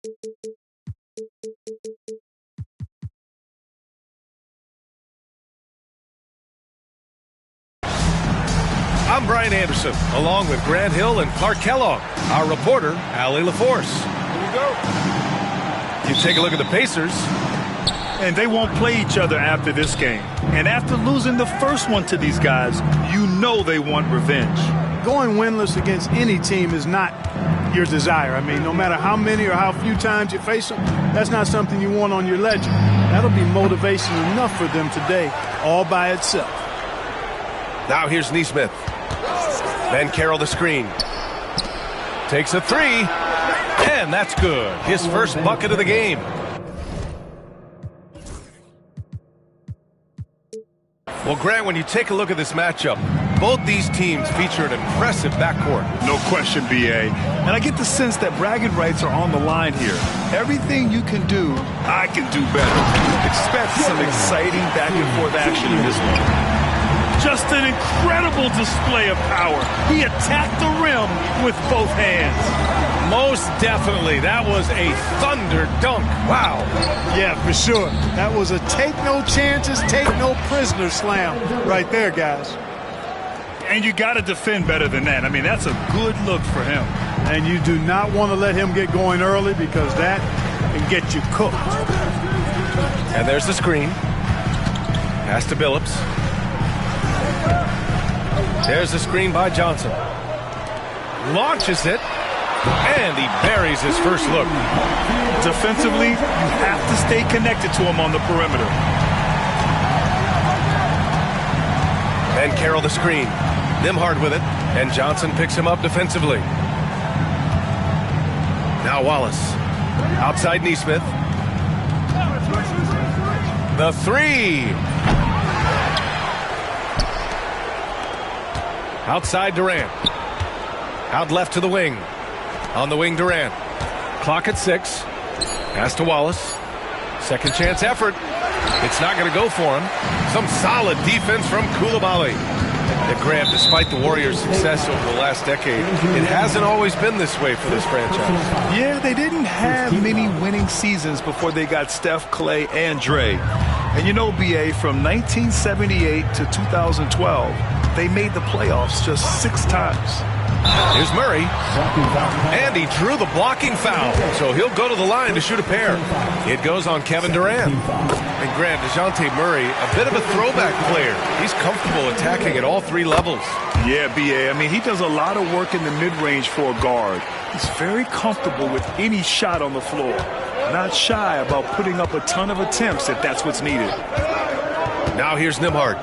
I'm Brian Anderson, along with Grant Hill and Clark Kellogg. Our reporter, Allie LaForce. Here we go. You take a look at the Pacers. And they won't play each other after this game. And after losing the first one to these guys, you know they want revenge. Going winless against any team is not your desire. I mean, no matter how many or how few times you face them, that's not something you want on your ledger. That'll be motivation enough for them today, all by itself. Now here's Nesmith. Ben Carroll the screen. Takes a three. And that's good. His first bucket of the game. Well, Grant, when you take a look at this matchup, both these teams feature an impressive backcourt. No question, B.A. And I get the sense that bragging rights are on the line here. Everything you can do, I can do better. Expect some exciting back-and-forth action in this one. Just an incredible display of power. He attacked the rim with both hands. Most definitely. That was a thunder dunk. Wow. Yeah, for sure. That was a take no chances, take no prisoner slam right there, guys. And you got to defend better than that. I mean, that's a good look for him. And you do not want to let him get going early because that can get you cooked. And there's the screen. Pass to Billups. There's the screen by Johnson. Launches it. And he buries his first look. Defensively, you have to stay connected to him on the perimeter. And Carroll the screen. Nembhard with it. And Johnson picks him up defensively. Now Wallace. Outside Nesmith. The three. Outside Durant. Out left to the wing. On the wing, Durant. Clock at 6. Pass to Wallace. Second chance effort. It's not going to go for him. Some solid defense from Coulibaly. And Grant, despite the Warriors' success over the last decade, it hasn't always been this way for this franchise. Yeah, they didn't have many winning seasons before they got Steph, Clay, and Dre. And you know, B.A., from 1978 to 2012, they made the playoffs just 6 times. Here's Murray. And he drew the blocking foul. So he'll go to the line to shoot a pair. It goes on Kevin Durant. And Grant, DeJounte Murray, a bit of a throwback player. He's comfortable attacking at all 3 levels. Yeah, B.A., I mean, he does a lot of work in the mid-range for a guard. He's very comfortable with any shot on the floor. Not shy about putting up a ton of attempts if that's what's needed. Now here's Nembhard.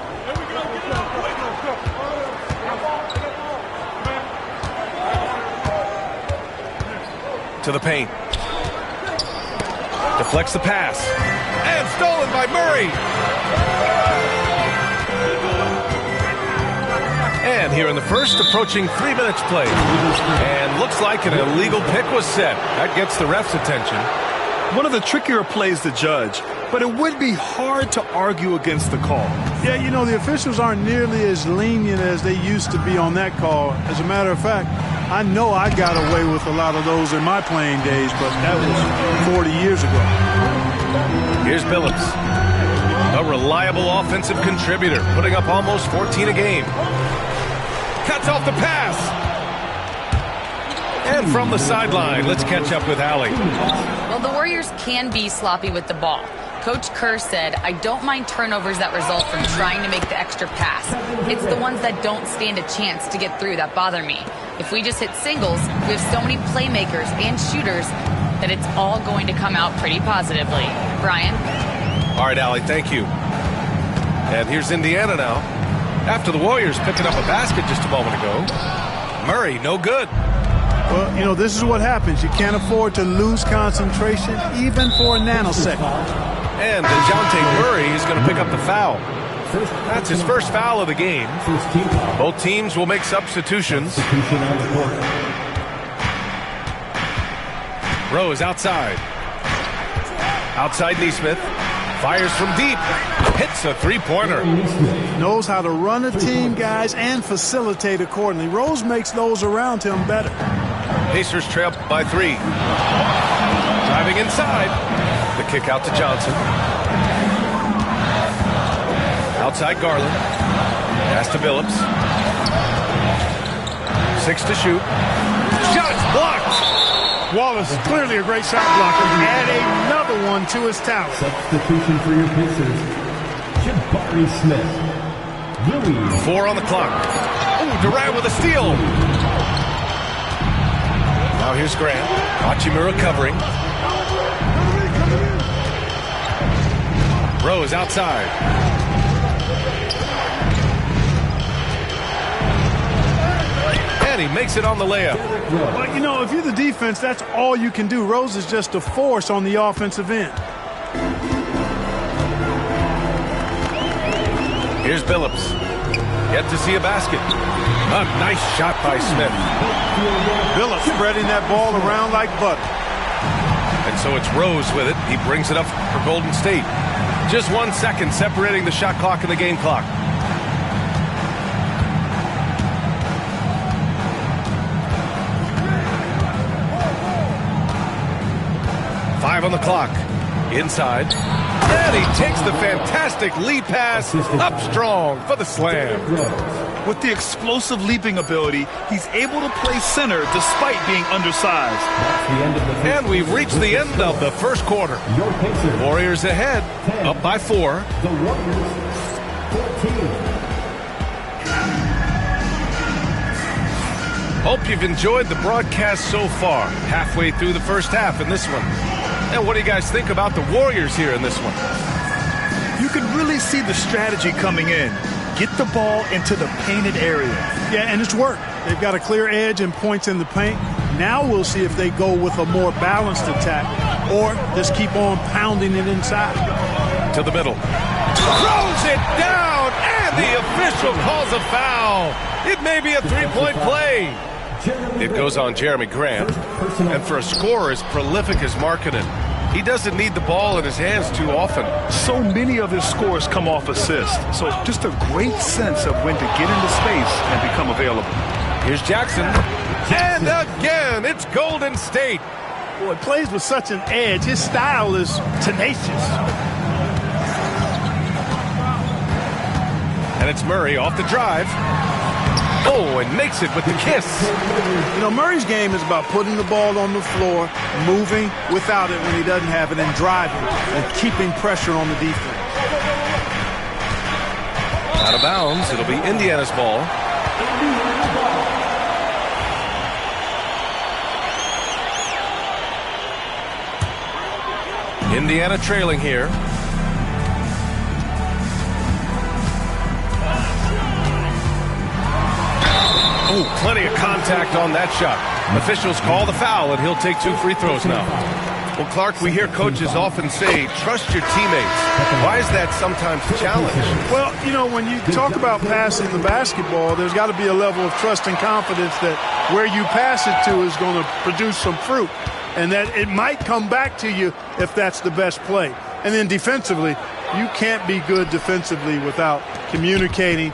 To the paint. Deflects the pass. And stolen by Murray. And here in the first, approaching 3 minutes played. And looks like an illegal pick was set. That gets the ref's attention. One of the trickier plays to judge, but it would be hard to argue against the call. Yeah, you know, the officials aren't nearly as lenient as they used to be on that call. As a matter of fact, I know I got away with a lot of those in my playing days, but that was 40 years ago. Here's Billups, a reliable offensive contributor, putting up almost 14 a game. Cuts off the pass. And from the sideline, let's catch up with Allie. Well, the Warriors can be sloppy with the ball. Coach Kerr said, I don't mind turnovers that result from trying to make the extra pass. It's the ones that don't stand a chance to get through that bother me. If we just hit singles, we have so many playmakers and shooters that it's all going to come out pretty positively. Brian? All right, Allie, thank you. And here's Indiana now. After the Warriors picking up a basket just a moment ago. Murray, no good. Well, you know, this is what happens. You can't afford to lose concentration even for a nanosecond. And DeJounte Murray is going to pick up the foul. That's his first foul of the game. Both teams will make substitutions. Rose outside. Outside Nesmith. Fires from deep. Hits a three-pointer. Knows how to run a team, guys, and facilitate accordingly. Rose makes those around him better. Pacers trail by 3. Driving inside. The kick out to Johnson. Outside Garland. Pass to Billups. 6 to shoot. Shots blocked. Wallace, clearly a great shot blocker. Add another one to his talent. Substitution for your Pacers, Jabari Smith. Louis. 4 on the clock. Oh, Durant with a steal. Now here's Grant. Hachimura covering. Rose outside. And he makes it on the layup. But, you know, if you're the defense, that's all you can do. Rose is just a force on the offensive end. Here's Billups. Yet to see a basket. A nice shot by Smith. Billups spreading that ball around like butter. And so it's Rose with it. He brings it up for Golden State. Just 1 second separating the shot clock and the game clock. Five on the clock. Inside. And he takes the fantastic lead pass up strong for the slam. With the explosive leaping ability, he's able to play center despite being undersized. And we've reached the end of the first quarter. Warriors ahead, up by 4. The Warriors, 14. Hope you've enjoyed the broadcast so far. Halfway through the first half in this one. And what do you guys think about the Warriors here in this one? You can really see the strategy coming in. Get the ball into the painted area. Yeah, and it's worked. They've got a clear edge and points in the paint. Now we'll see if they go with a more balanced attack or just keep on pounding it inside. To the middle. Throws it down, and the official calls a foul. It may be a three-point play. It goes on Jeremy Grant. And for a scorer as prolific as Markkanen, he doesn't need the ball in his hands too often. So many of his scores come off assists. So just a great sense of when to get into space and become available. Here's Jackson. And again, it's Golden State. Boy, plays with such an edge. His style is tenacious. And it's Murray off the drive. Oh, and makes it with the kiss. You know, Murray's game is about putting the ball on the floor, moving without it when he doesn't have it, and driving and keeping pressure on the defense. Out of bounds. It'll be Indiana's ball. Indiana trailing here. Oh, plenty of contact on that shot. Officials call the foul, and he'll take 2 free throws now. Well, Clark, we hear coaches often say, trust your teammates. Why is that sometimes a challenge? Well, you know, when you talk about passing the basketball, there's got to be a level of trust and confidence that where you pass it to is going to produce some fruit, and that it might come back to you if that's the best play. And then defensively, you can't be good defensively without communicating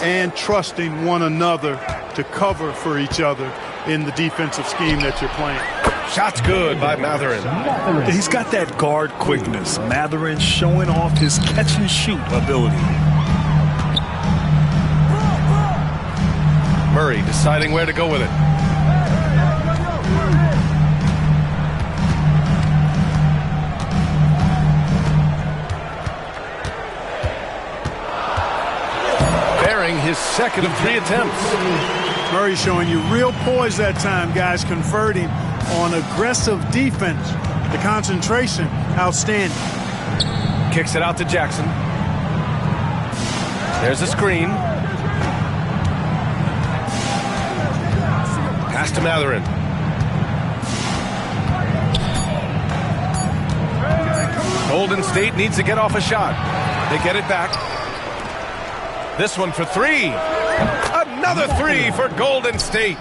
and trusting one another to cover for each other in the defensive scheme that you're playing. Shot's good by Mathurin. He's got that guard quickness. Mathurin showing off his catch-and-shoot ability. Murray deciding where to go with it. His second of 3 attempts. Murray showing you real poise that time, guys, converting on aggressive defense. The concentration, outstanding. Kicks it out to Jackson. There's a screen. Pass to Mathurin. Golden State needs to get off a shot. They get it back. This one for 3. Another 3 for Golden State.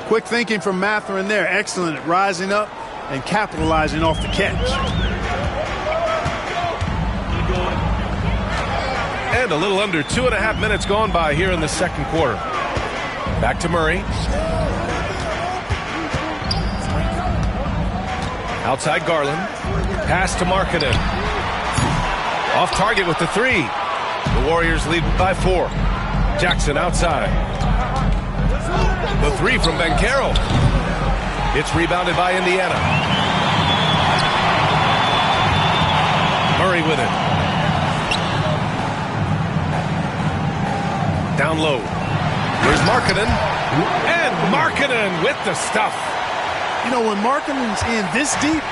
Quick thinking from Mathurin there. Excellent at rising up and capitalizing off the catch. And a little under 2.5 minutes gone by here in the second quarter. Back to Murray. Outside Garland. Pass to Markkanen. Off target with the three. The Warriors lead by 4. Jackson outside. The three from Banchero. It's rebounded by Indiana. Murray with it. Down low. Here's Markkanen. And Markkanen with the stuff. You know, when Markkanen's in this deep,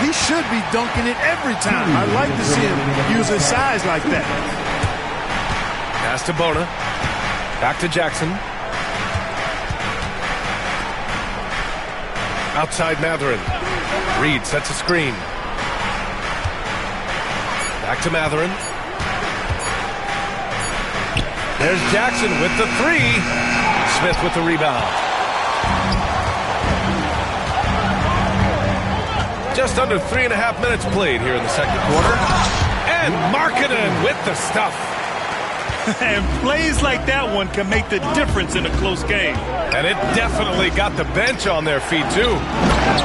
he should be dunking it every time. I'd like to see him use his size like that. Pass to Bona. Back to Jackson. Outside Mathurin. Reed sets a screen. Back to Mathurin. There's Jackson with the three. Smith with the rebound. Just under 3.5 minutes played here in the second quarter. And Markkanen with the stuff. And plays like that one can make the difference in a close game. And it definitely got the bench on their feet, too.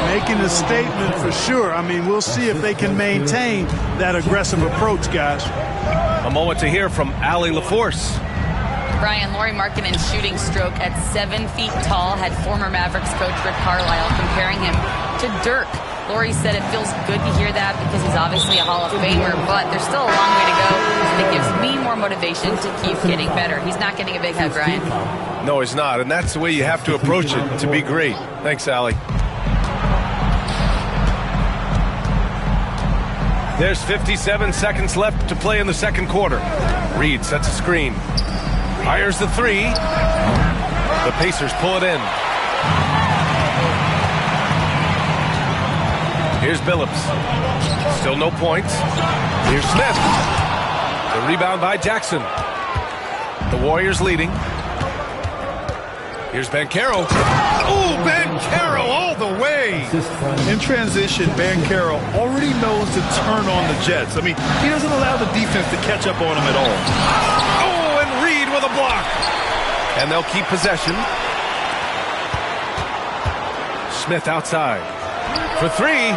Making a statement for sure. I mean, we'll see if they can maintain that aggressive approach, guys. A moment to hear from Allie LaForce. Brian, Lauri Markkanen's shooting stroke at 7 feet tall had former Mavericks coach Rick Carlisle comparing him to Dirk. Lauri said it feels good to hear that because he's obviously a Hall of Famer, but there's still a long way to go, and it gives me more motivation to keep getting better. He's not getting a big hug, Brian. No, he's not, and that's the way you have to approach it to be great. Thanks, Allie. There's 57 seconds left to play in the second quarter. Reed sets a screen. Fires the three. The Pacers pull it in. Here's Billups. Still no points. Here's Smith. The rebound by Jackson. The Warriors leading. Here's Banchero. Oh, Banchero all the way. In transition, Banchero already knows to turn on the Jets. I mean, he doesn't allow the defense to catch up on him at all. Oh, and Reed with a block. And they'll keep possession. Smith outside. For three,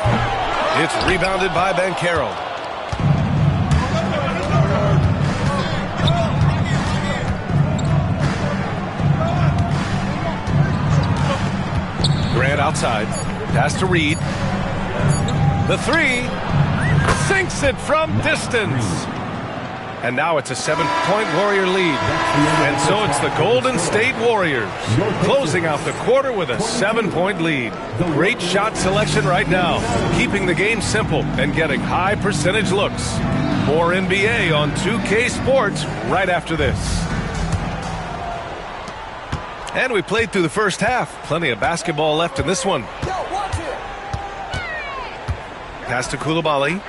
it's rebounded by Banchero. Grant outside. Pass to Reed. The three sinks it from distance. And now it's a 7-point Warrior lead. And so it's the Golden State Warriors closing out the quarter with a 7-point lead. Great shot selection right now, keeping the game simple and getting high percentage looks. More NBA on 2K Sports right after this. And we played through the first half. Plenty of basketball left in this one. Pass to Coulibaly.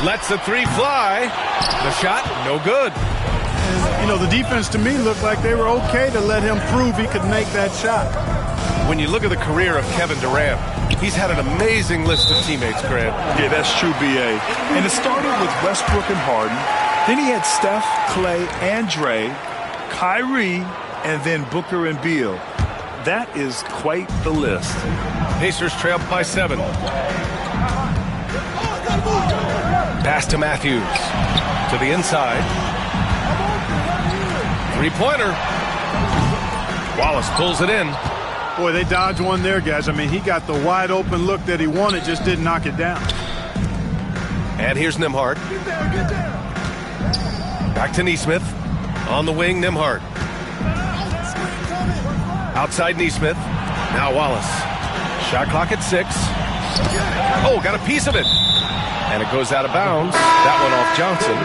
Lets the three fly. The shot, no good. And, you know, the defense to me looked like they were okay to let him prove he could make that shot. When you look at the career of Kevin Durant, he's had an amazing list of teammates, Grant. Yeah, that's true, B.A. And it started with Westbrook and Harden. Then he had Steph, Clay, and Dre, Kyrie, and then Booker and Beal. That is quite the list. Pacers trail by 7. Pass to Matthews. To the inside. Three-pointer. Wallace pulls it in. Boy, they dodged one there, guys. I mean, he got the wide open look that he wanted, just didn't knock it down. And here's Nembhard. Back to Nesmith. On the wing, Nembhard. Outside Nesmith. Now Wallace. Shot clock at 6. Oh, got a piece of it. And it goes out of bounds. That one off Johnson.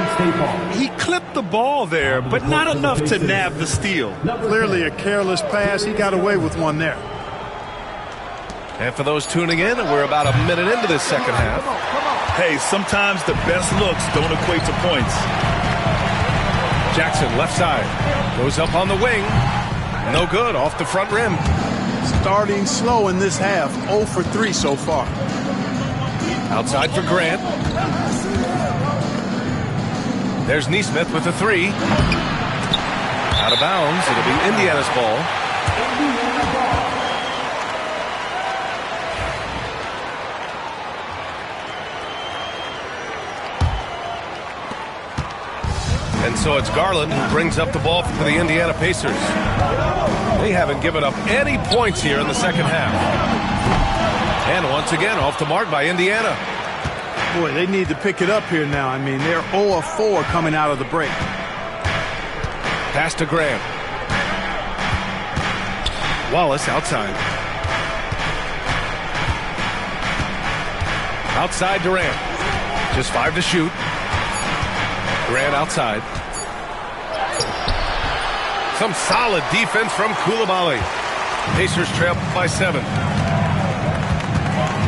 He clipped the ball there, but not enough to nab the steal. Clearly a careless pass. He got away with one there. And for those tuning in, we're about a minute into this second half. Hey, sometimes the best looks don't equate to points. Jackson, left side. Goes up on the wing. No good, off the front rim. Starting slow in this half. 0 for 3 so far. Outside for Grant. There's Nesmith with the 3. Out of bounds. It'll be Indiana's ball. And so it's Garland who brings up the ball for the Indiana Pacers. They haven't given up any points here in the second half. And once again, off the mark by Indiana. Boy, they need to pick it up here now. I mean, they're 0 of 4 coming out of the break. Pass to Grant. Wallace outside. Outside Durant. Just 5 to shoot. Grant outside. Some solid defense from Coulibaly. Pacers trail by 7.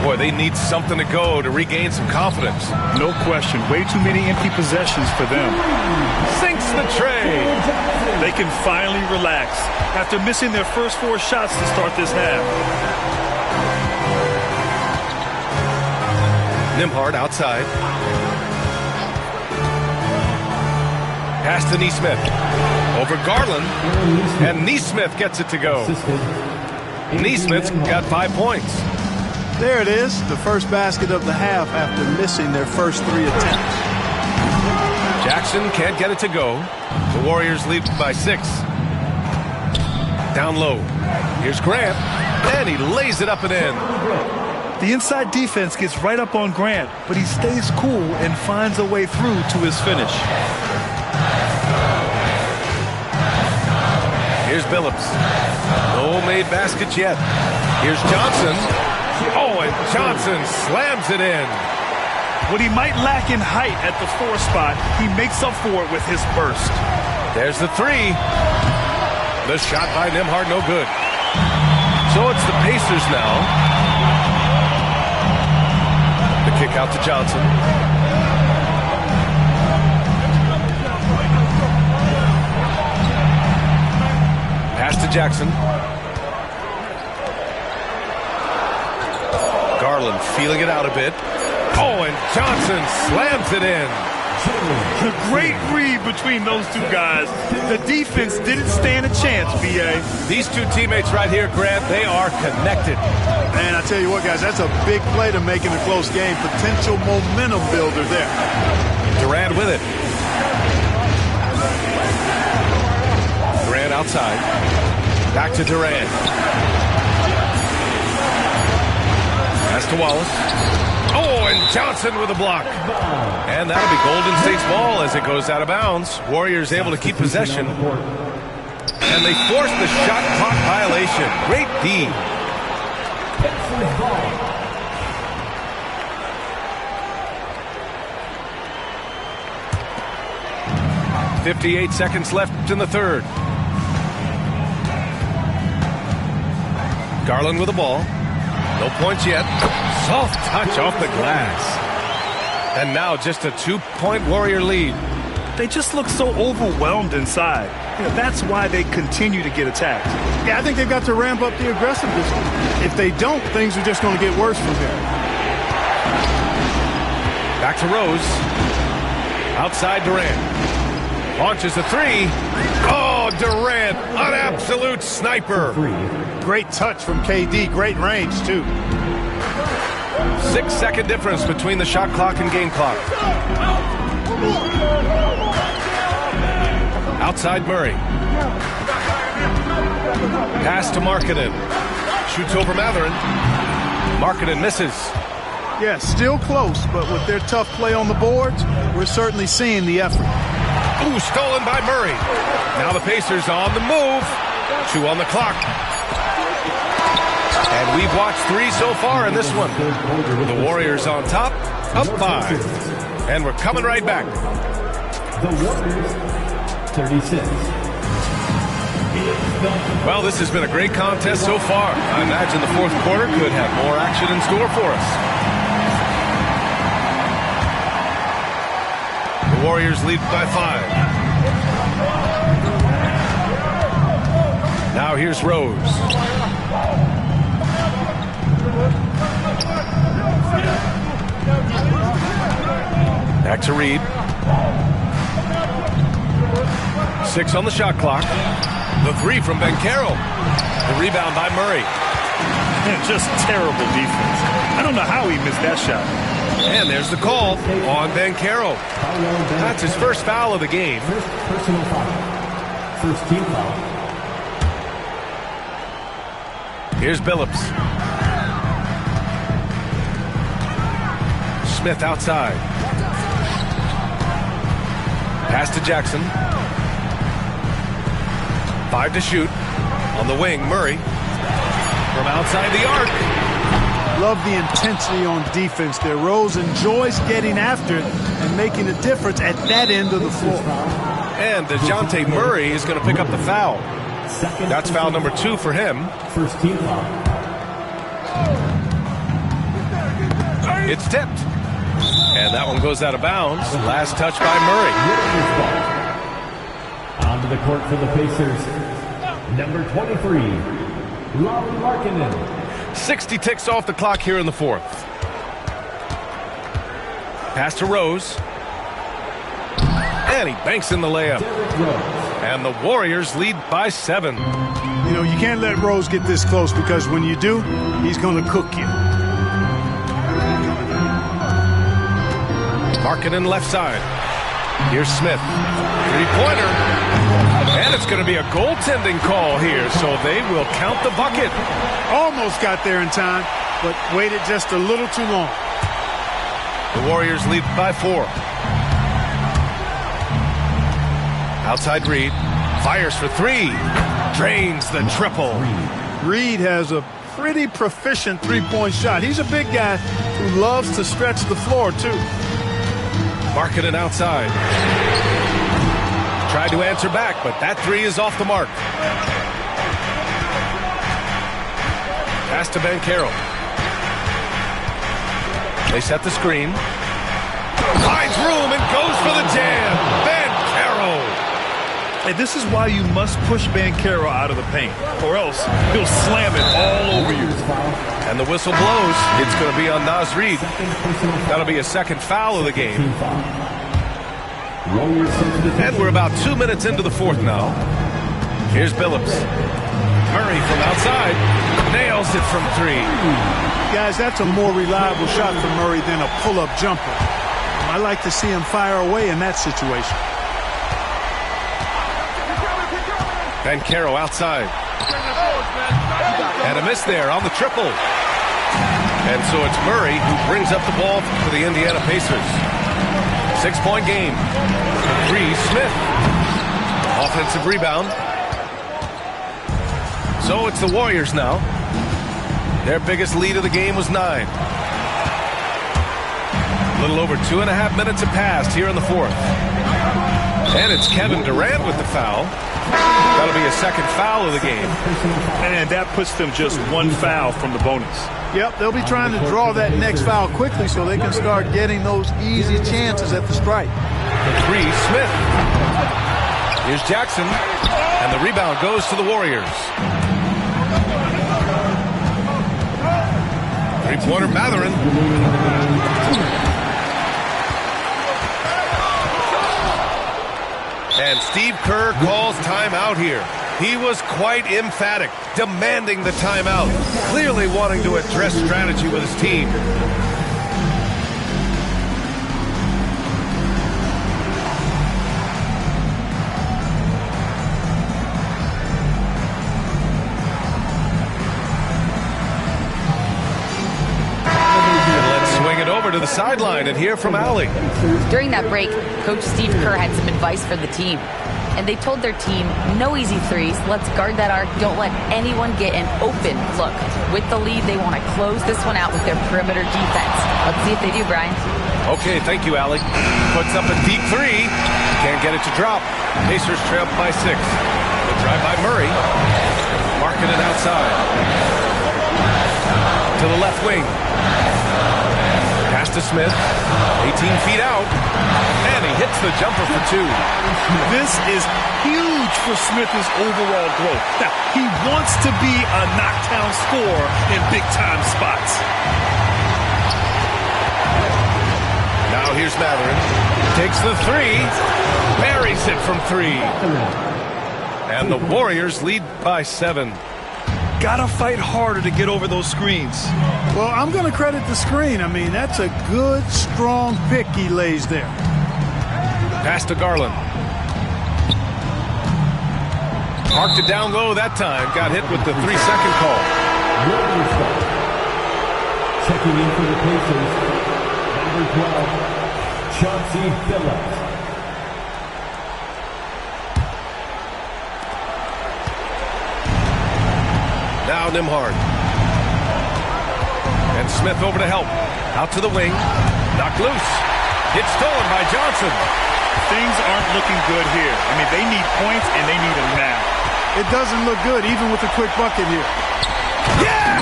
Boy, they need something to go to regain some confidence. No question. Way too many empty possessions for them. Sinks the tray. They can finally relax after missing their first 4 shots to start this half. Nembhard outside. Pass to Nesmith. Over Garland. And Nesmith gets it to go. Nesmith's got 5 points. There it is, the first basket of the half after missing their first 3 attempts. Jackson can't get it to go. The Warriors lead by 6. Down low. Here's Grant. And he lays it up and in. The inside defense gets right up on Grant, but he stays cool and finds a way through to his finish. Here's Billups. No made baskets yet. Here's Johnson. Oh, and Johnson slams it in. What he might lack in height at the 4 spot, he makes up for it with his burst. There's the 3. The shot by Nembhard, no good. So it's the Pacers now. The kick out to Johnson. Pass to Jackson. Garland feeling it out a bit. Oh, and Johnson slams it in. A great read between those 2 guys. The defense didn't stand a chance, B.A. These 2 teammates right here, Grant, they are connected. Man, I tell you what, guys, that's a big play to make in a close game. Potential momentum builder there. Durant with it. Durant outside. Back to Durant. Pass to Wallace. Oh, and Johnson with a block. And that'll be Golden State's ball as it goes out of bounds. Warriors able to keep possession. And they force the shot clock violation. Great D. 58 seconds left in the third. Garland with the ball. No points yet. Soft touch off the glass. And now just a 2-point Warrior lead. They just look so overwhelmed inside. You know, that's why they continue to get attacked. Yeah, I think they've got to ramp up the aggressiveness. If they don't, things are just going to get worse from here. Back to Rose. Outside Durant. Launches a 3. Oh, Durant, an absolute sniper. Great touch from KD. Great range, too. 6-second difference between the shot clock and game clock. Outside Murray. Pass to Markkanen. Shoots over Mathurin. Markkanen misses. Yeah, still close, but with their tough play on the boards, we're certainly seeing the effort. Ooh, stolen by Murray. Now the Pacers on the move. 2 on the clock. And we've watched 3 so far in this one. The Warriors on top, up 5. And we're coming right back. The Warriors, 36. Well, this has been a great contest so far. I imagine the fourth quarter could have more action in store for us. The Warriors lead by 5. Now here's Rose. Back to Reed. 6 on the shot clock. The 3 from Banchero. The rebound by Murray. Just terrible defense. I don't know how he missed that shot. And there's the call on Banchero. That's his first foul of the game. First personal foul. First team foul. Here's Billups. Smith outside. Pass to Jackson. 5 to shoot. On the wing, Murray. From outside the arc. Love the intensity on defense there. Rose enjoys getting after it and making a difference at that end of the floor. And DeJounte Murray is going to pick up the foul. That's foul number 2 for him. First team foul. It's tipped. And that one goes out of bounds. Last touch by Murray. Onto the court for the Pacers. Number 23, Lauri Markkanen. 60 ticks off the clock here in the fourth. Pass to Rose. And he banks in the layup. And the Warriors lead by 7. You know, you can't let Rose get this close because when you do, he's going to cook you. Markkanen left side. Here's Smith. Three-pointer. And it's going to be a goaltending call here, so they will count the bucket. Almost got there in time, but waited just a little too long. The Warriors lead by 4. Outside Reed. Fires for 3. Drains the triple. Reed has a pretty proficient three-point shot. He's a big guy who loves to stretch the floor, too. Markkanen outside. Tried to answer back, but that 3 is off the mark. Pass to Banchero. They set the screen. Finds room and goes for the jam. Banchero. And this is why you must push Banchero out of the paint, or else he'll slam it all over you. And the whistle blows. It's going to be on Naz Reid. That'll be a second foul of the game. And we're about 2 minutes into the fourth now. Here's Billups. Murray from outside. Nails it from 3. Guys, that's a more reliable shot for Murray than a pull-up jumper. I like to see him fire away in that situation. Banchero outside. And a miss there on the triple. And so it's Murray who brings up the ball for the Indiana Pacers. 6-point game. 3, Smith. Offensive rebound. So it's the Warriors now. Their biggest lead of the game was 9. A little over 2.5 minutes have passed here in the fourth. And it's Kevin Durant with the foul. That'll be a second foul of the game. And that puts them just 1 foul from the bonus. Yep, they'll be trying to draw that next foul quickly so they can start getting those easy chances at the stripe. 3, Smith. Here's Jackson. And the rebound goes to the Warriors. Three-pointer Mathurin. And Steve Kerr calls timeout here. He was quite emphatic, demanding the timeout, clearly wanting to address strategy with his team. To the sideline and hear from Allie. During that break, Coach Steve Kerr had some advice for the team. And they told their team, no easy threes. Let's guard that arc. Don't let anyone get an open look. With the lead, they want to close this one out with their perimeter defense. Let's see if they do, Brian. Okay, thank you, Allie. Puts up a deep 3. Can't get it to drop. Pacers trail by 6. The drive by Murray. Markkanen outside. To the left wing. Pass to Smith, 18 feet out, and he hits the jumper for 2. This is huge for Smith's overall growth. Now, he wants to be a knockdown scorer in big-time spots. Now here's Mathurin. Takes the 3, buries it from 3. And the Warriors lead by 7. got to fight harder to get over those screens. Well, I'm going to credit the screen. I mean, that's a good, strong pick he lays there. Pass to Garland. Parked it down low that time. Got hit with the 3-second call. Checking in for the Pacers, number 12, Chauncey Billups. Now Nembhard. And Smith over to help. Out to the wing. Knocked loose. It's stolen by Johnson. Things aren't looking good here. I mean, they need points, and they need them now. It doesn't look good, even with a quick bucket here. Yeah,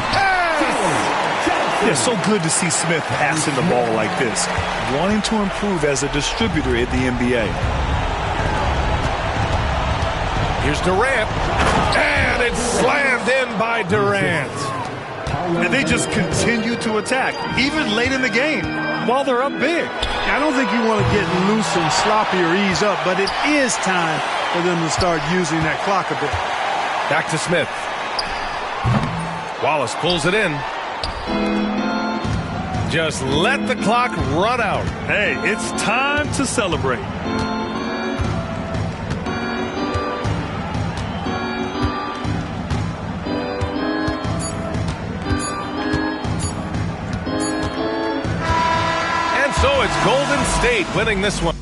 so good to see Smith passing the ball like this, wanting to improve as a distributor in the NBA. Here's Durant. And it's slammed in by Durant. And they just continue to attack, even late in the game, while they're up big. I don't think you want to get loose and sloppy or ease up, but it is time for them to start using that clock a bit. Back to Smith. Wallace pulls it in. Just let the clock run out. Hey, it's time to celebrate. So it's Golden State winning this one.